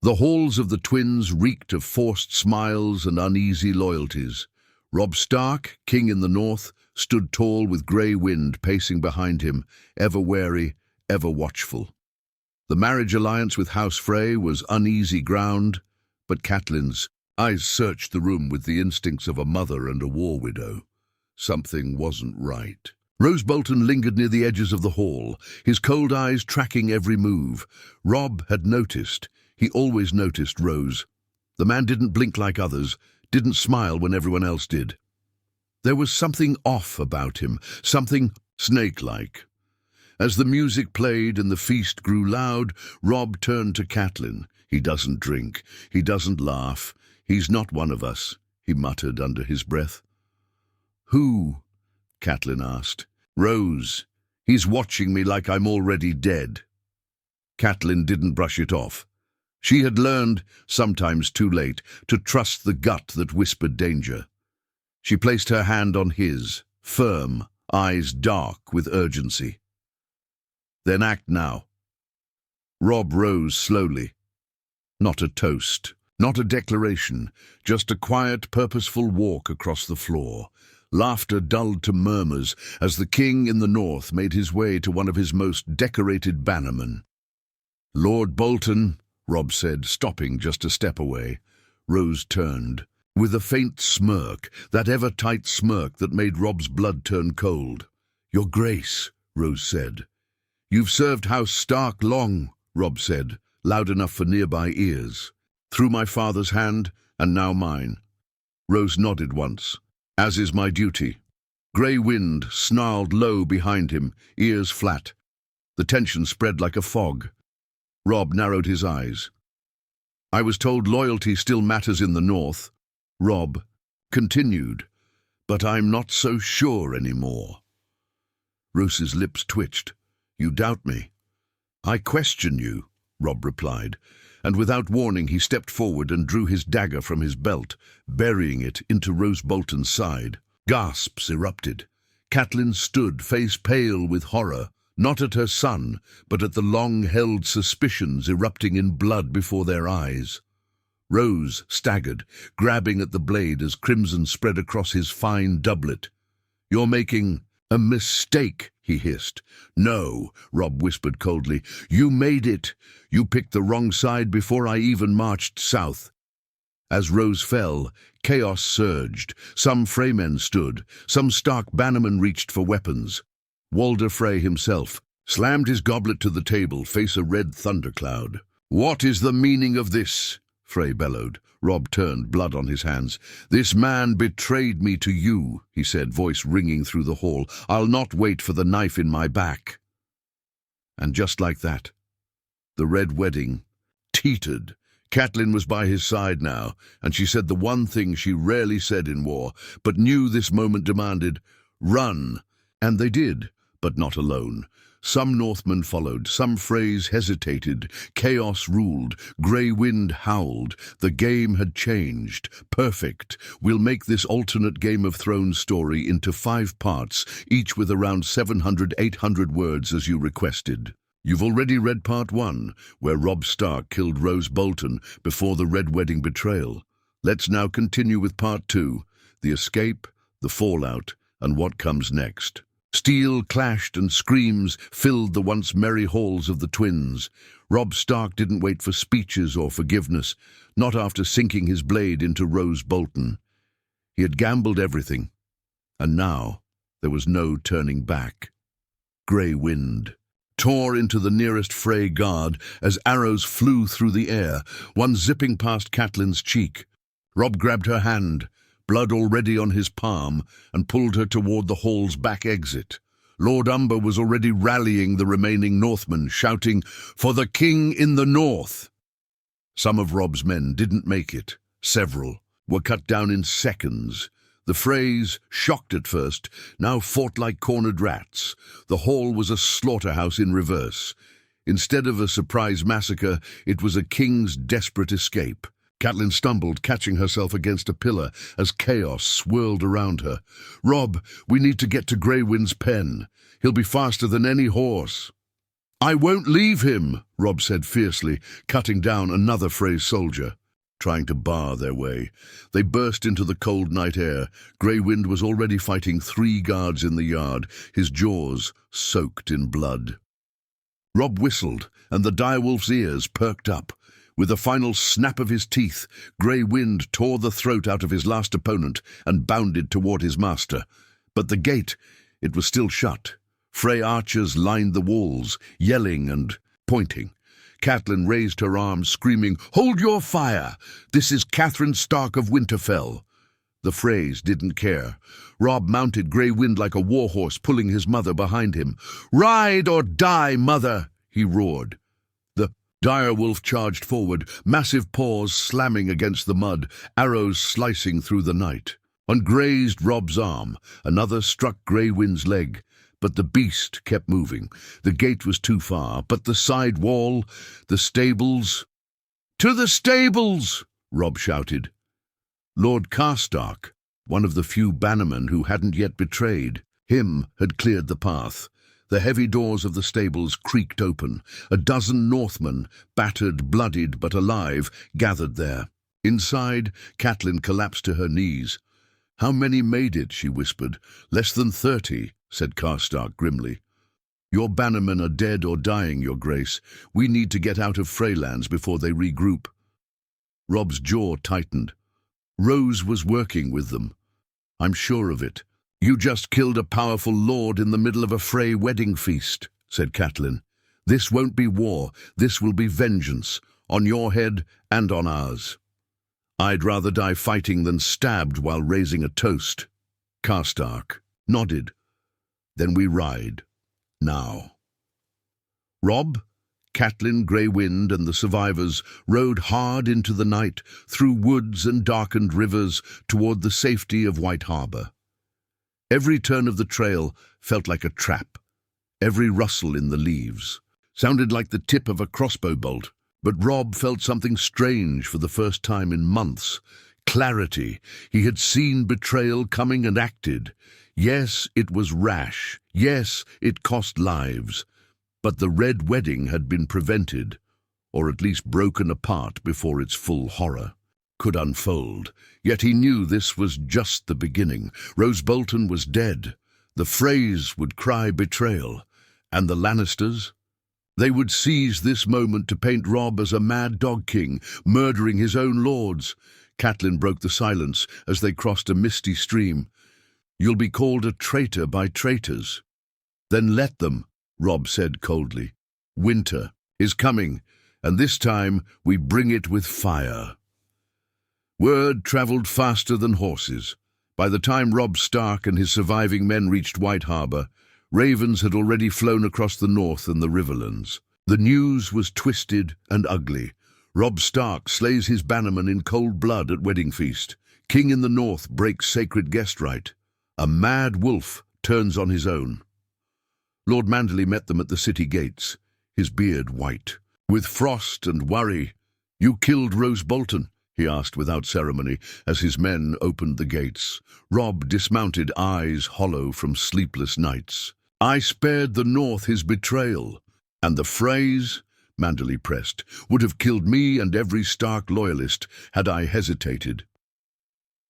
The halls of the twins reeked of forced smiles and uneasy loyalties. Robb Stark, king in the north, stood tall with grey wind pacing behind him, ever wary, ever watchful. The marriage alliance with House Frey was uneasy ground, but Catelyn's eyes searched the room with the instincts of a mother and a war widow. Something wasn't right. Roose Bolton lingered near the edges of the hall, his cold eyes tracking every move. Robb had noticed. He always noticed Roose. The man didn't blink like others, didn't smile when everyone else did. There was something off about him, something snake-like. As the music played and the feast grew loud, Robb turned to Catelyn. "He doesn't drink. He doesn't laugh. He's not one of us," he muttered under his breath. "Who?" Catelyn asked. "Roose. He's watching me like I'm already dead." Catelyn didn't brush it off. She had learned, sometimes too late, to trust the gut that whispered danger. She placed her hand on his, firm, eyes dark with urgency. "Then act now." Robb rose slowly. Not a toast, not a declaration, just a quiet, purposeful walk across the floor. Laughter dulled to murmurs as the king in the north made his way to one of his most decorated bannermen. "Lord Bolton," Robb said, stopping just a step away. Roose turned. With a faint smirk, that ever-tight smirk that made Robb's blood turn cold. "Your Grace," Roose said. "You've served House Stark long," Robb said, loud enough for nearby ears. "Through my father's hand, and now mine." Roose nodded once. "As is my duty." Grey wind snarled low behind him, ears flat. The tension spread like a fog. Robb narrowed his eyes. "I was told loyalty still matters in the north," Robb continued, "but I'm not so sure anymore." Roose's lips twitched. "You doubt me?" "I question you," Robb replied, and without warning he stepped forward and drew his dagger from his belt, burying it into Roose Bolton's side. Gasps erupted. Catelyn stood, face pale with horror, not at her son, but at the long-held suspicions erupting in blood before their eyes. Roose staggered, grabbing at the blade as crimson spread across his fine doublet. "You're making a mistake," he hissed. "No," Robb whispered coldly. "You made it. You picked the wrong side before I even marched south." As Roose fell, chaos surged. Some Freymen stood. Some Stark bannermen reached for weapons. Walder Frey himself slammed his goblet to the table, face a red thundercloud. "What is the meaning of this?" Frey bellowed. Robb turned, blood on his hands. "This man betrayed me to you," he said, voice ringing through the hall. "I'll not wait for the knife in my back." And just like that, the red wedding teetered. Catelyn was by his side now, and she said the one thing she rarely said in war, but knew this moment demanded: run. And they did, but not alone. Some Northmen followed, some Freys hesitated. Chaos ruled, grey wind howled. The game had changed. Perfect. We'll make this alternate Game of Thrones story into 5 parts, each with around 700-800 words as you requested. You've already read part 1, where Robb Stark killed Roose Bolton before the Red Wedding betrayal. Let's now continue with part 2, the escape, the fallout, and what comes next. Steel clashed and screams filled the once merry halls of the twins. Robb Stark didn't wait for speeches or forgiveness, not after sinking his blade into Roose Bolton. He had gambled everything, and now there was no turning back. Grey wind tore into the nearest Frey guard as arrows flew through the air, one zipping past Catelyn's cheek. Robb grabbed her hand, blood already on his palm, and pulled her toward the hall's back exit. Lord Umber was already rallying the remaining Northmen, shouting, "For the king in the north!" Some of Robb's men didn't make it. Several were cut down in seconds. The Freys, shocked at first, now fought like cornered rats. The hall was a slaughterhouse in reverse. Instead of a surprise massacre, it was a king's desperate escape. Catelyn stumbled, catching herself against a pillar as chaos swirled around her. "Robb, we need to get to Grey Wind's pen. He'll be faster than any horse." "I won't leave him," Robb said fiercely, cutting down another Frey's soldier, trying to bar their way. They burst into the cold night air. Grey Wind was already fighting 3 guards in the yard, his jaws soaked in blood. Robb whistled, and the direwolf's ears perked up. With a final snap of his teeth, Grey Wind tore the throat out of his last opponent and bounded toward his master. But the gate, it was still shut. Frey archers lined the walls, yelling and pointing. Catelyn raised her arms, screaming, "Hold your fire! This is Catherine Stark of Winterfell." The Freys didn't care. Robb mounted Grey Wind like a warhorse, pulling his mother behind him. "Ride or die, mother!" he roared. The direwolf charged forward, massive paws slamming against the mud, arrows slicing through the night. One grazed Robb's arm, another struck Grey Wind's leg. But the beast kept moving. The gate was too far, but the side wall, the stables... "To the stables!" Robb shouted. Lord Karstark, one of the few bannermen who hadn't yet betrayed, him had cleared the path. The heavy doors of the stables creaked open. A dozen Northmen, battered, bloodied, but alive, gathered there. Inside, Catelyn collapsed to her knees. "How many made it?" she whispered. "Less than 30, said Karstark grimly. "Your bannermen are dead or dying, Your Grace. We need to get out of Freylands before they regroup." Robb's jaw tightened. Roose was working with them. "I'm sure of it." "You just killed a powerful lord in the middle of a Frey wedding feast," said Catelyn. "This won't be war. This will be vengeance, on your head and on ours." "I'd rather die fighting than stabbed while raising a toast." Karstark nodded. "Then we ride. Now." Robb, Catelyn, Grey Wind, and the survivors rode hard into the night, through woods and darkened rivers, toward the safety of White Harbour. Every turn of the trail felt like a trap. Every rustle in the leaves sounded like the tip of a crossbow bolt. But Robb felt something strange for the first time in months. Clarity. He had seen betrayal coming and acted. Yes, it was rash. Yes, it cost lives. But the Red Wedding had been prevented, or at least broken apart before its full horror could unfold. Yet he knew this was just the beginning. Roose Bolton was dead. The Freys would cry betrayal. And the Lannisters? They would seize this moment to paint Robb as a mad dog king, murdering his own lords. Catelyn broke the silence as they crossed a misty stream. "You'll be called a traitor by traitors." "Then let them," Robb said coldly. "Winter is coming, and this time we bring it with fire." Word travelled faster than horses. By the time Robb Stark and his surviving men reached White Harbour, ravens had already flown across the north and the Riverlands. The news was twisted and ugly. Robb Stark slays his bannerman in cold blood at wedding feast. King in the north breaks sacred guest right. A mad wolf turns on his own. Lord Manderley met them at the city gates, his beard white. With frost and worry, "You killed Roose Bolton?" he asked without ceremony as his men opened the gates. Robb dismounted, eyes hollow from sleepless nights. "I spared the North his betrayal, and the Freys," Manderley pressed, "would have killed me and every Stark loyalist had I hesitated.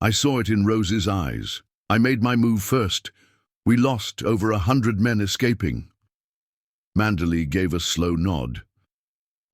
I saw it in Rose's eyes. I made my move first. We lost over 100 men escaping." Manderley gave a slow nod.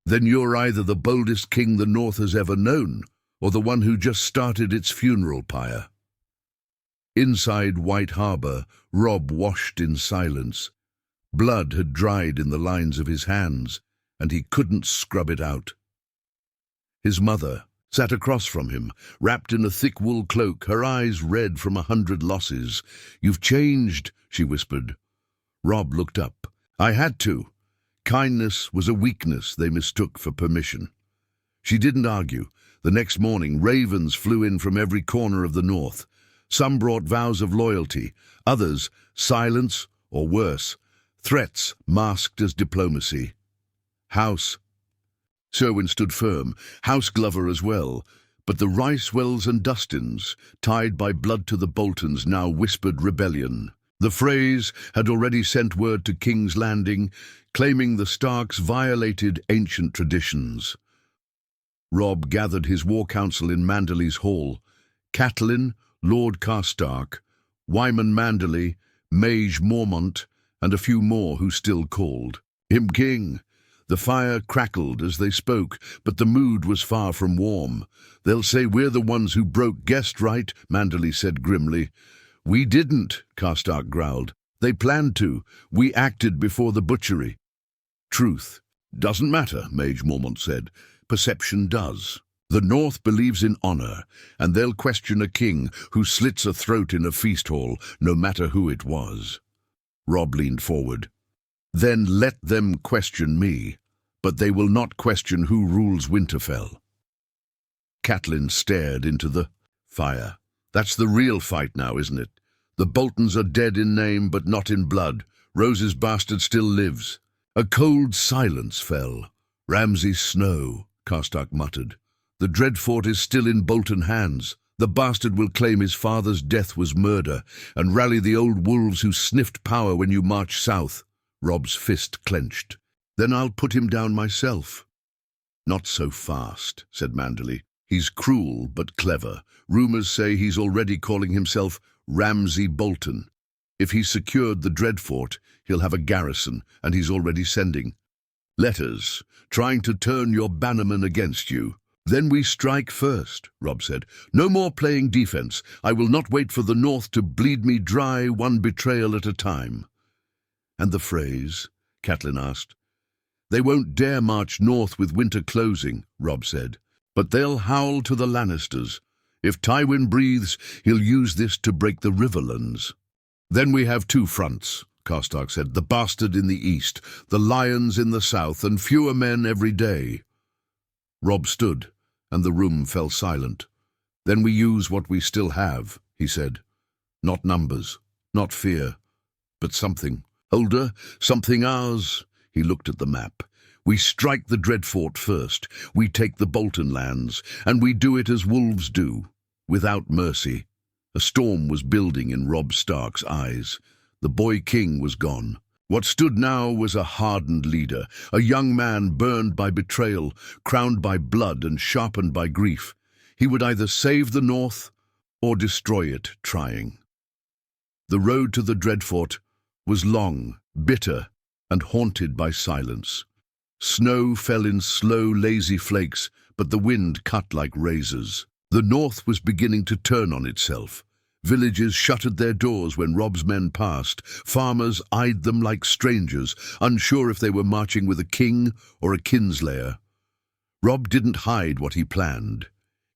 "Then you're either the boldest king the North has ever known, or the one who just started its funeral pyre." Inside White Harbour, Robb washed in silence. Blood had dried in the lines of his hands, and he couldn't scrub it out. His mother sat across from him, wrapped in a thick wool cloak, her eyes red from 100 losses. "You've changed," she whispered. Robb looked up. "I had to." Kindness was a weakness they mistook for permission. She didn't argue. The next morning, ravens flew in from every corner of the north. Some brought vows of loyalty, others silence, or worse, threats masked as diplomacy. House Serwyn stood firm, House Glover as well, but the Ricewells and Dustins, tied by blood to the Boltons, now whispered rebellion. The Freys had already sent word to King's Landing, claiming the Starks violated ancient traditions. Robb gathered his war council in Manderley's hall. Catelyn, Lord Karstark, Wyman Manderley, Mage Mormont, and a few more who still called him king. The fire crackled as they spoke, but the mood was far from warm. "They'll say we're the ones who broke guest right," Manderley said grimly. "We didn't," Karstark growled. "They planned to. We acted before the butchery." "Truth doesn't matter," Mage Mormont said. "Perception does. The North believes in honor, and they'll question a king who slits a throat in a feast hall, no matter who it was." Robb leaned forward. "Then let them question me, but they will not question who rules Winterfell." Catelyn stared into the fire. "That's the real fight now, isn't it? The Boltons are dead in name, but not in blood. Rose's bastard still lives." A cold silence fell. "Ramsay Snow," Karstark muttered. "The Dreadfort is still in Bolton hands. The bastard will claim his father's death was murder, and rally the old wolves who sniffed power when you march south." Robb's fist clenched. "Then I'll put him down myself." "Not so fast," said Manderley. "He's cruel but clever. Rumors say he's already calling himself Ramsay Bolton. If he's secured the Dreadfort, he'll have a garrison, and he's already sending letters, trying to turn your bannermen against you." "Then we strike first," Robb said. "No more playing defense. I will not wait for the North to bleed me dry, one betrayal at a time." "And the Freys?" Catelyn asked. "They won't dare march north with winter closing," Robb said. "But they'll howl to the Lannisters. If Tywin breathes, he'll use this to break the Riverlands." "Then we have two fronts," Karstark said. "The bastard in the east, the lions in the south, and fewer men every day." Robb stood, and the room fell silent. "Then we use what we still have," he said. "Not numbers, not fear, but something older, something ours." He looked at the map. "We strike the Dreadfort first. We take the Bolton lands, and we do it as wolves do, without mercy." A storm was building in Robb Stark's eyes. The boy king was gone. What stood now was a hardened leader, a young man burned by betrayal, crowned by blood and sharpened by grief. He would either save the North or destroy it, trying. The road to the Dreadfort was long, bitter, and haunted by silence. Snow fell in slow, lazy flakes, but the wind cut like razors. The North was beginning to turn on itself. Villages shuttered their doors when Robb's men passed. Farmers eyed them like strangers, unsure if they were marching with a king or a kinslayer. Robb didn't hide what he planned.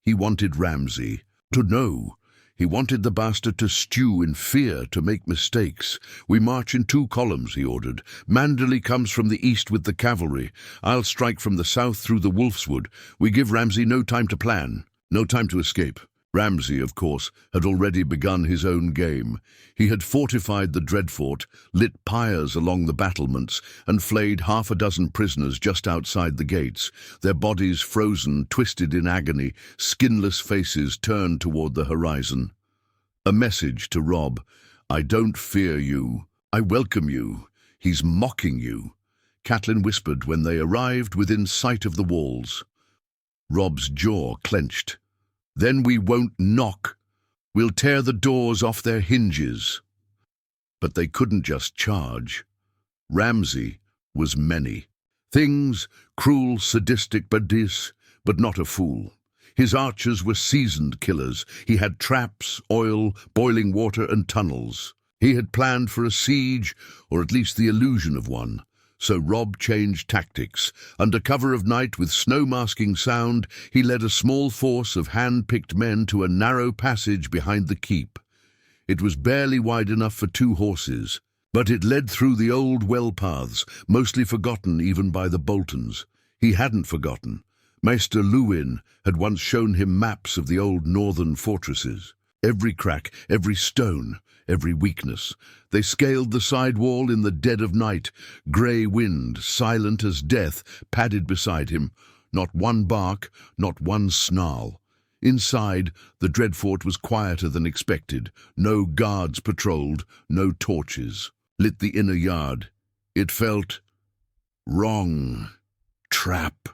He wanted Ramsay to know. He wanted the bastard to stew in fear, to make mistakes. "We march in 2 columns," he ordered. "Manderley comes from the east with the cavalry. I'll strike from the south through the Wolfswood. We give Ramsay no time to plan, no time to escape." Ramsay, of course, had already begun his own game. He had fortified the Dreadfort, lit pyres along the battlements, and flayed 6 prisoners just outside the gates, their bodies frozen, twisted in agony, skinless faces turned toward the horizon. A message to Robb: "I don't fear you. I welcome you. He's mocking you," Catelyn whispered when they arrived within sight of the walls. Robb's jaw clenched. "Then we won't knock. We'll tear the doors off their hinges." But they couldn't just charge. Ramsay was many things, cruel, sadistic, but not a fool. His archers were seasoned killers. He had traps, oil, boiling water, and tunnels. He had planned for a siege, or at least the illusion of one. So Robb changed tactics. Under cover of night, with snow-masking sound, he led a small force of hand-picked men to a narrow passage behind the keep. It was barely wide enough for 2 horses, but it led through the old well-paths, mostly forgotten even by the Boltons. He hadn't forgotten. Maester Luwin had once shown him maps of the old northern fortresses. Every crack, every stone, every weakness. They scaled the side wall in the dead of night. Grey wind, silent as death, padded beside him. Not one bark, not one snarl. Inside, the Dreadfort was quieter than expected. No guards patrolled, no torches lit the inner yard. It felt wrong. Trap,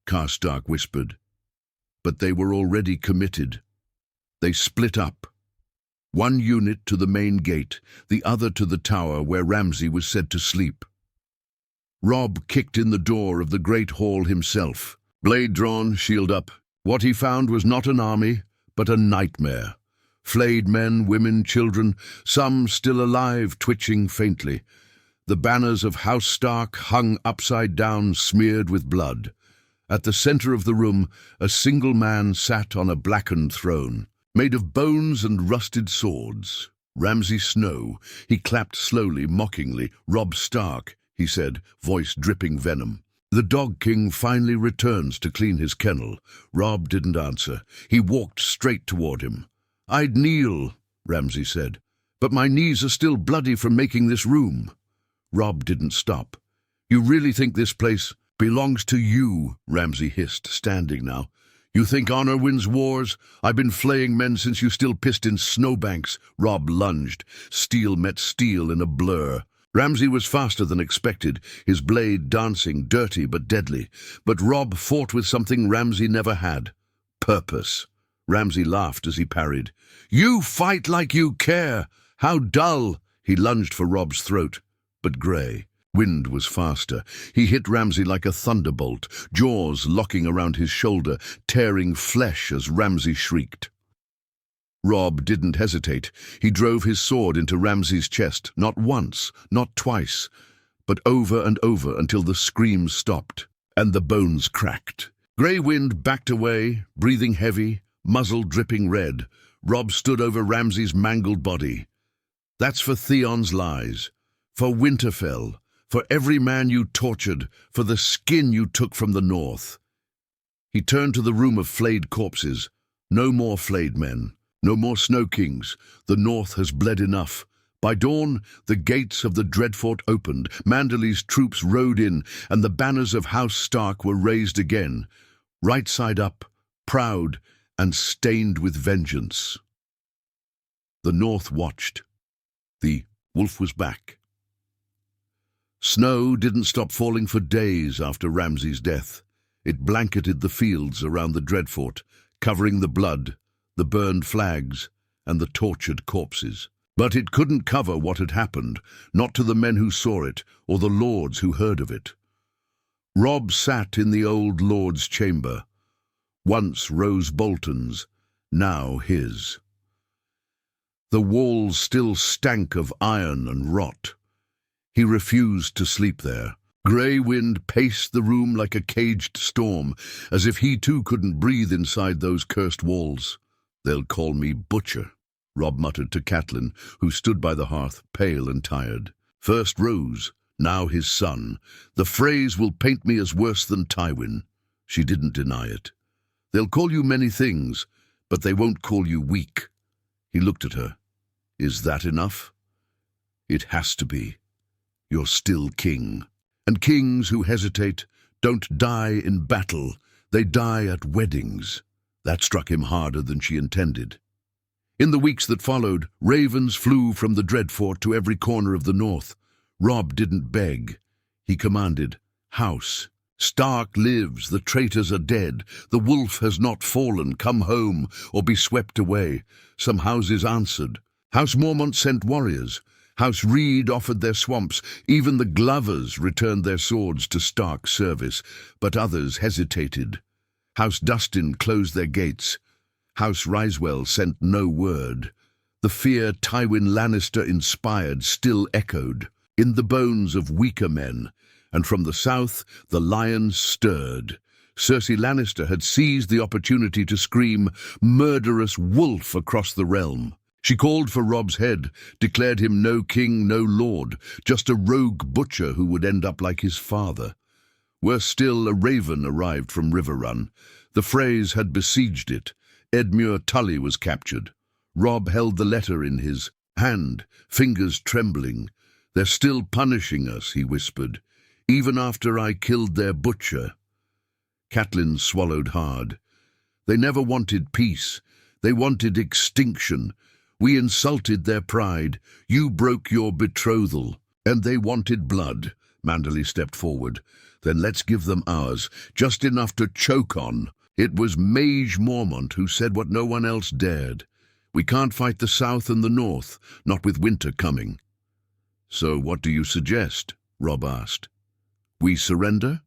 Karstark whispered. But they were already committed. They split up. One unit to the main gate, the other to the tower where Ramsay was said to sleep. Robb kicked in the door of the great hall himself. Blade drawn, shield up. What he found was not an army, but a nightmare. Flayed men, women, children, some still alive, twitching faintly. The banners of House Stark hung upside down, smeared with blood. At the center of the room, a single man sat on a blackened throne, made of bones and rusted swords. Ramsay Snow. He clapped slowly, mockingly. Robb Stark, he said, voice dripping venom. The Dog King finally returns to clean his kennel. Robb didn't answer. He walked straight toward him. I'd kneel, Ramsay said, but my knees are still bloody from making this room. Robb didn't stop. You really think this place belongs to you? Ramsay hissed, standing now. You think honor wins wars? I've been flaying men since you still pissed in snowbanks. Robb lunged. Steel met steel in a blur. Ramsay was faster than expected, his blade dancing, dirty but deadly. But Robb fought with something Ramsay never had. Purpose. Ramsay laughed as he parried. You fight like you care. How dull. He lunged for Robb's throat. But grey. Wind was faster. He hit Ramsay like a thunderbolt, jaws locking around his shoulder, tearing flesh as Ramsay shrieked. Robb didn't hesitate. He drove his sword into Ramsay's chest, not once, not twice, but over and over until the screams stopped and the bones cracked. Grey Wind backed away, breathing heavy, muzzle dripping red. Robb stood over Ramsay's mangled body. That's for Theon's lies, for Winterfell, for every man you tortured, for the skin you took from the north. He turned to the room of flayed corpses. No more flayed men. No more Snow Kings. The north has bled enough. By dawn, the gates of the Dreadfort opened. Manderly's troops rode in, and the banners of House Stark were raised again, right side up, proud and stained with vengeance. The north watched. The wolf was back. Snow didn't stop falling for days after Ramsay's death. It blanketed the fields around the Dreadfort, covering the blood, the burned flags, and the tortured corpses. But it couldn't cover what had happened, not to the men who saw it, or the lords who heard of it. Robb sat in the old lord's chamber, once Rose Bolton's, now his. The walls still stank of iron and rot. He refused to sleep there. Grey Wind paced the room like a caged storm, as if he too couldn't breathe inside those cursed walls. They'll call me Butcher, Robb muttered to Catelyn, who stood by the hearth, pale and tired. First Roose, now his son. The phrase will paint me as worse than Tywin. She didn't deny it. They'll call you many things, but they won't call you weak. He looked at her. Is that enough? It has to be. You're still king. And kings who hesitate don't die in battle. They die at weddings. That struck him harder than she intended. In the weeks that followed, ravens flew from the Dreadfort to every corner of the north. Robb didn't beg. He commanded, House Stark lives, the traitors are dead, the wolf has not fallen, come home, or be swept away. Some houses answered. House Mormont sent warriors. House Reed offered their swamps. Even the Glovers returned their swords to Stark service, but others hesitated. House Dustin closed their gates. House Ryswell sent no word. The fear Tywin Lannister inspired still echoed in the bones of weaker men, and from the south the lions stirred. Cersei Lannister had seized the opportunity to scream, "Murderous wolf!" across the realm. She called for Robb's head, declared him no king, no lord, just a rogue butcher who would end up like his father. Worse still, a raven arrived from Riverrun. The Freys had besieged it. Edmure Tully was captured. Robb held the letter in his hand, fingers trembling. They're still punishing us, he whispered, even after I killed their butcher. Catelyn swallowed hard. They never wanted peace. They wanted extinction. We insulted their pride. You broke your betrothal. And they wanted blood. Manderley stepped forward. Then let's give them ours, just enough to choke on. It was Mage Mormont who said what no one else dared. We can't fight the South and the North, not with winter coming. So what do you suggest? Robb asked. We surrender?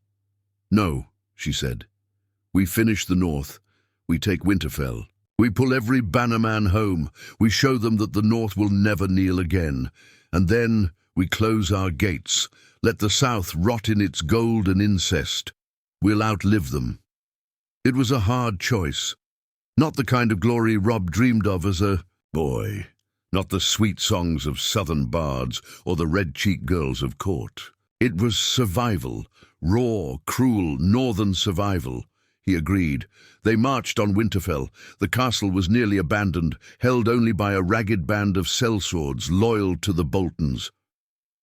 No, she said. We finish the North. We take Winterfell. We pull every bannerman home. We show them that the North will never kneel again. And then we close our gates. Let the South rot in its gold and incest. We'll outlive them. It was a hard choice. Not the kind of glory Robb dreamed of as a boy. Not the sweet songs of southern bards or the red-cheeked girls of court. It was survival. Raw, cruel, northern survival. He agreed. They marched on Winterfell. The castle was nearly abandoned, held only by a ragged band of sellswords loyal to the Boltons.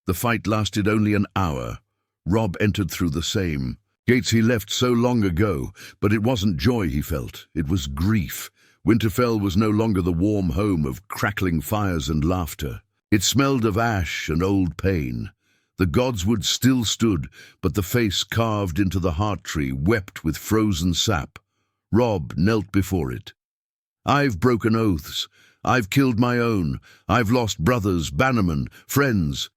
The fight lasted only an hour. Robb entered through the same. Gates he left so long ago, but it wasn't joy he felt. It was grief. Winterfell was no longer the warm home of crackling fires and laughter. It smelled of ash and old pain. The godswood still stood, but the face carved into the heart tree wept with frozen sap. Robb knelt before it. I've broken oaths. I've killed my own. I've lost brothers, bannermen, friends.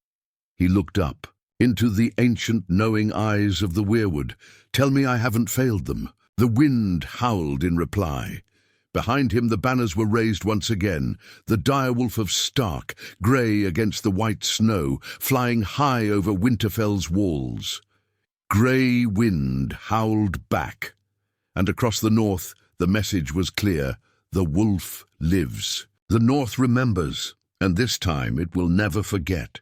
He looked up, into the ancient knowing eyes of the weirwood. Tell me I haven't failed them. The wind howled in reply. Behind him the banners were raised once again, the direwolf of Stark, grey against the white snow, flying high over Winterfell's walls. Grey wind howled back, and across the north the message was clear: the wolf lives. The North remembers, and this time it will never forget.